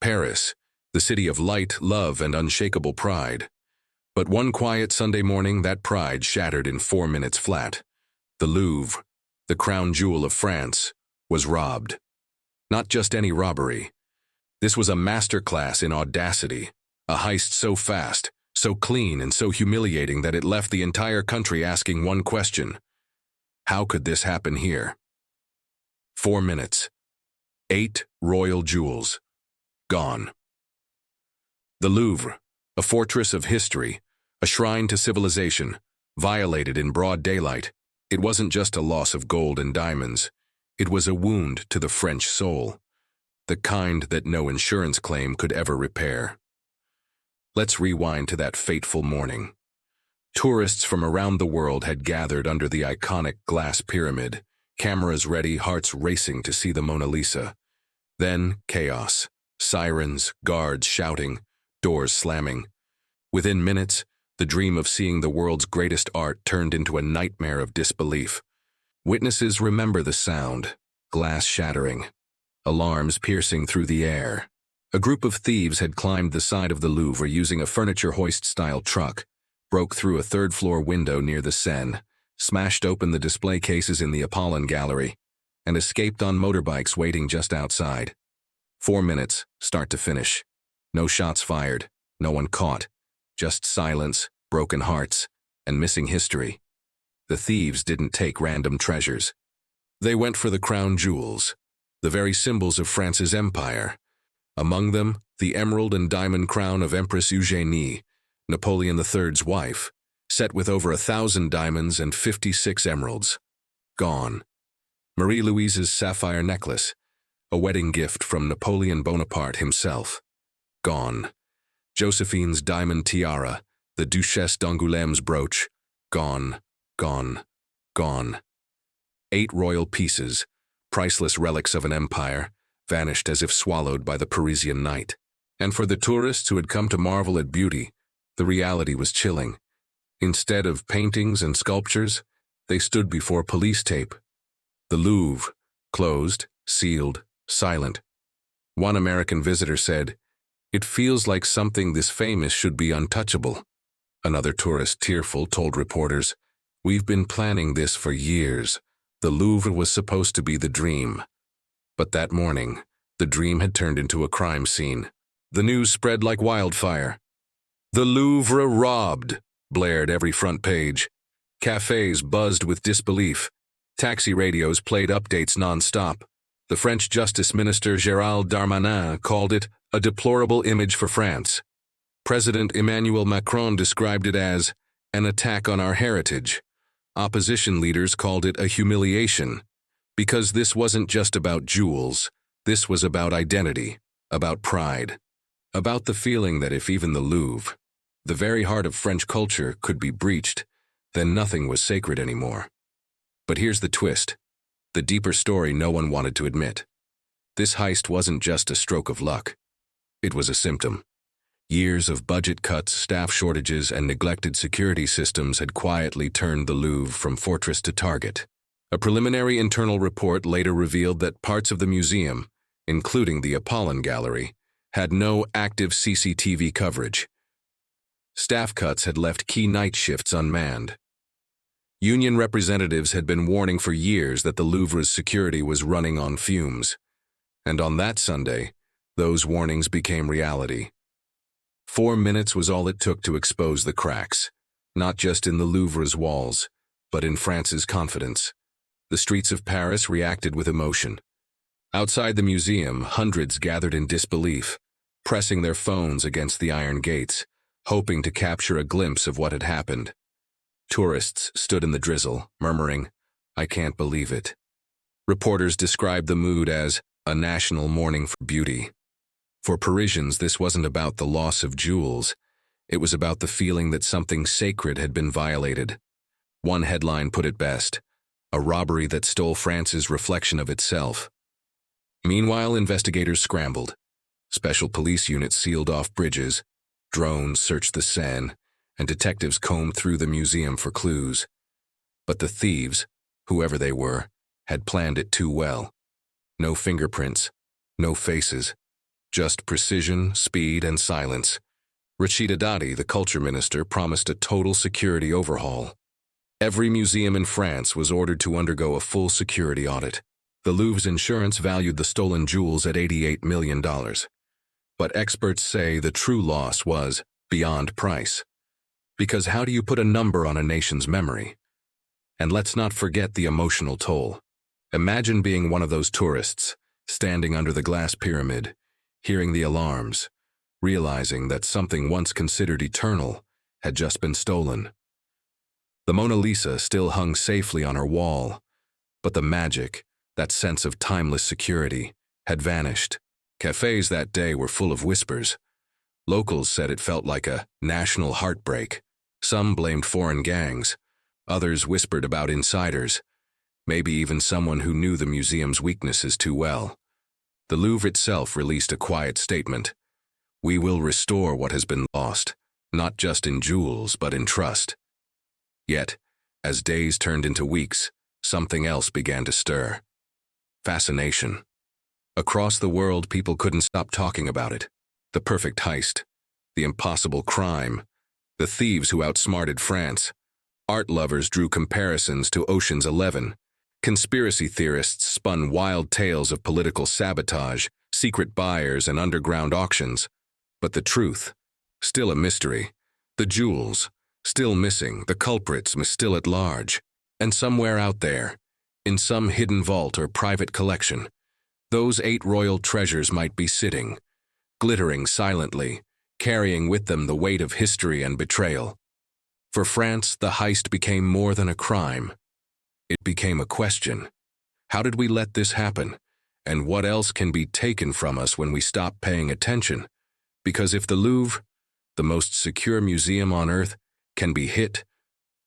Paris, the city of light, love, and unshakable pride. But one quiet Sunday morning, that pride shattered in 4 minutes flat. The Louvre, the crown jewel of France, was robbed. Not just any robbery. This was a masterclass in audacity, a heist so fast, so clean, and so humiliating that it left the entire country asking one question: how could this happen here? 4 minutes. 8 royal jewels. Gone. The Louvre, a fortress of history, a shrine to civilization, violated in broad daylight. It wasn't just a loss of gold and diamonds. It was a wound to the French soul, the kind that no insurance claim could ever repair. Let's rewind to that fateful morning. Tourists from around the world had gathered under the iconic glass pyramid, cameras ready, hearts racing to see the Mona Lisa. Then chaos, sirens, guards shouting, doors slamming. Within minutes, the dream of seeing the world's greatest art turned into a nightmare of disbelief. Witnesses remember the sound, glass shattering, alarms piercing through the air. A group of thieves had climbed the side of the Louvre using a furniture hoist-style truck, broke through a third-floor window near the Seine, smashed open the display cases in the Apollon Gallery, and escaped on motorbikes waiting just outside. 4 minutes, start to finish. No shots fired, no one caught, just silence, broken hearts, and missing history. The thieves didn't take random treasures. They went for the crown jewels, the very symbols of France's empire. Among them, the emerald and diamond crown of Empress Eugénie, Napoleon III's wife, set with over 1,000 diamonds and 56 emeralds. Gone. Marie-Louise's sapphire necklace, a wedding gift from Napoleon Bonaparte himself. Gone. Josephine's diamond tiara, the Duchesse d'Angoulême's brooch. Gone, gone, gone. 8 royal pieces, priceless relics of an empire, vanished as if swallowed by the Parisian night. And for the tourists who had come to marvel at beauty, the reality was chilling. Instead of paintings and sculptures, they stood before police tape. The Louvre, closed, sealed, silent. One American visitor said, "It feels like something this famous should be untouchable." Another tourist, tearful, told reporters, "We've been planning this for years. The Louvre was supposed to be the dream." But that morning, the dream had turned into a crime scene. The news spread like wildfire. "The Louvre robbed," blared every front page. Cafes buzzed with disbelief. Taxi radios played updates non-stop. The French Justice Minister Gérald Darmanin called it a deplorable image for France. President Emmanuel Macron described it as an attack on our heritage. Opposition leaders called it a humiliation. Because this wasn't just about jewels, this was about identity, about pride, about the feeling that if even the Louvre, the very heart of French culture, could be breached, then nothing was sacred anymore. But here's the twist, the deeper story no one wanted to admit. This heist wasn't just a stroke of luck. It was a symptom. Years of budget cuts, staff shortages, and neglected security systems had quietly turned the Louvre from fortress to target. A preliminary internal report later revealed that parts of the museum, including the Apollon Gallery, had no active CCTV coverage. Staff cuts had left key night shifts unmanned. Union representatives had been warning for years that the Louvre's security was running on fumes. And on that Sunday, those warnings became reality. 4 minutes was all it took to expose the cracks, not just in the Louvre's walls, but in France's confidence. The streets of Paris reacted with emotion. Outside the museum, hundreds gathered in disbelief, pressing their phones against the iron gates, hoping to capture a glimpse of what had happened. Tourists stood in the drizzle, murmuring, "I can't believe it." Reporters described the mood as a national mourning for beauty. For Parisians, this wasn't about the loss of jewels. It was about the feeling that something sacred had been violated. One headline put it best, a robbery that stole France's reflection of itself. Meanwhile, investigators scrambled. Special police units sealed off bridges, drones searched the Seine, and detectives combed through the museum for clues. But the thieves, whoever they were, had planned it too well. No fingerprints, no faces, Just precision, speed, and silence. Rachida Dati, the culture minister, promised a total security overhaul. Every museum in France was ordered to undergo a full security audit. The Louvre's insurance valued the stolen jewels at $88 million. But experts say the true loss was beyond price. Because how do you put a number on a nation's memory? And let's not forget the emotional toll. Imagine being one of those tourists, standing under the glass pyramid, hearing the alarms, realizing that something once considered eternal had just been stolen. The Mona Lisa still hung safely on her wall, but the magic, that sense of timeless security, had vanished. Cafes that day were full of whispers. Locals said it felt like a national heartbreak. Some blamed foreign gangs. Others whispered about insiders, maybe even someone who knew the museum's weaknesses too well. The Louvre itself released a quiet statement. We will restore what has been lost, not just in jewels, but in trust. Yet, as days turned into weeks, something else began to stir. Fascination. Across the world, people couldn't stop talking about it. The perfect heist, the impossible crime, the thieves who outsmarted France. Art lovers drew comparisons to Ocean's 11. Conspiracy theorists spun wild tales of political sabotage, secret buyers, and underground auctions. But the truth, still a mystery. The jewels, still missing. The culprits, still at large. And somewhere out there, in some hidden vault or private collection, those 8 royal treasures might be sitting, glittering silently, carrying with them the weight of history and betrayal. For France, the heist became more than a crime. It became a question. How did we let this happen? And what else can be taken from us when we stop paying attention? Because if the Louvre, the most secure museum on earth, can be hit,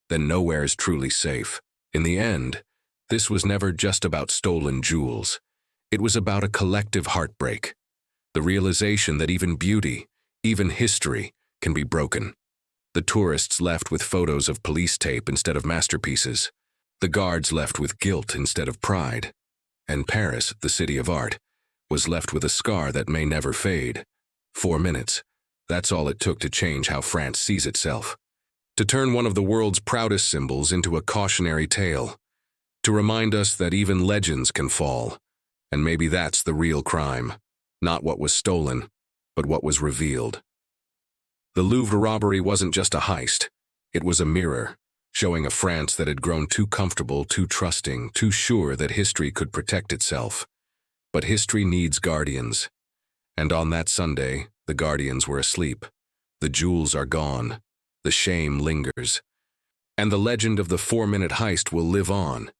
then nowhere is truly safe. In the end, this was never just about stolen jewels. It was about a collective heartbreak. The realization that even beauty, even history, can be broken. The tourists left with photos of police tape instead of masterpieces. The guards left with guilt instead of pride. And Paris, the city of art, was left with a scar that may never fade. 4 minutes. That's all it took to change how France sees itself. To turn one of the world's proudest symbols into a cautionary tale. To remind us that even legends can fall. And maybe that's the real crime. Not what was stolen, but what was revealed. The Louvre robbery wasn't just a heist. It was a mirror, showing a France that had grown too comfortable, too trusting, too sure that history could protect itself. But history needs guardians. And on that Sunday, the guardians were asleep. The jewels are gone. The shame lingers. And the legend of the 4-minute heist will live on.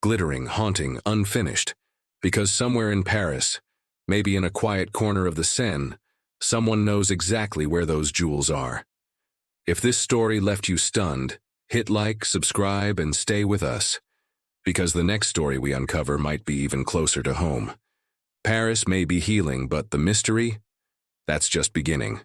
Glittering, haunting, unfinished. Because somewhere in Paris, maybe in a quiet corner of the Seine, someone knows exactly where those jewels are. If this story left you stunned, hit like, subscribe, and stay with us. Because the next story we uncover might be even closer to home. Paris may be healing, but the mystery? That's just beginning.